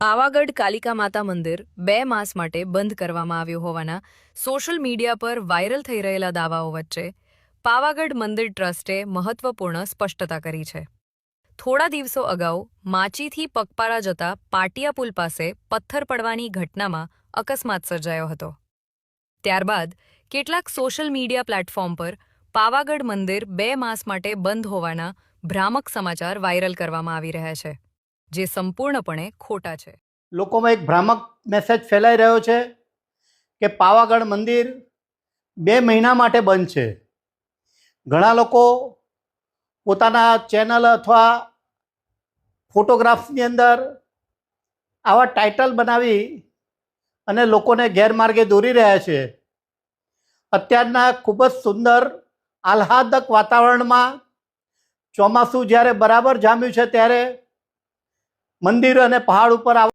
પાવાગઢ કાલિકા માતા મંદિર 2 માસ માટે બંધ કરવામાં આવ્યું હોવાના સોશિયલ મીડિયા પર વાયરલ થઈ રહેલા દાવાઓ વચ્ચે પાવાગઢ મંદિર ટ્રસ્ટે મહત્વપૂર્ણ સ્પષ્ટતા કરી છે। થોડા દિવસો અગાઉ માચીથી પગપાળા જતા પાટિયા પુલ પાસે પથ્થર પડવાની ઘટનામાં અકસ્માત સર્જાયો હતો। ત્યારબાદ કેટલાક સોશિયલ મીડિયા પ્લેટફોર્મ પર પાવાગઢ મંદિર 2 માસ માટે બંધ હોવાના ભ્રામક સમાચાર વાયરલ કરવામાં આવી રહ્યા છે, જે સંપૂર્ણપણે ખોટા છે। લોકોમાં એક ભ્રામક મેસેજ ફેલાઈ રહ્યો છે કે પાવાગઢ મંદિર 2 મહિના માટે બંધ છે। ઘણા લોકો પોતાના ચેનલ અથવા ફોટોગ્રાફ્સની અંદર આવા ટાઇટલ બનાવી અને લોકોને ગેરમાર્ગે દોરી રહ્યા છે। અત્યારના ખૂબ જ સુંદર આહલાદક વાતાવરણમાં ચોમાસું જ્યારે બરાબર જામ્યું છે ત્યારે મંદિર અને પહાડ ઉપર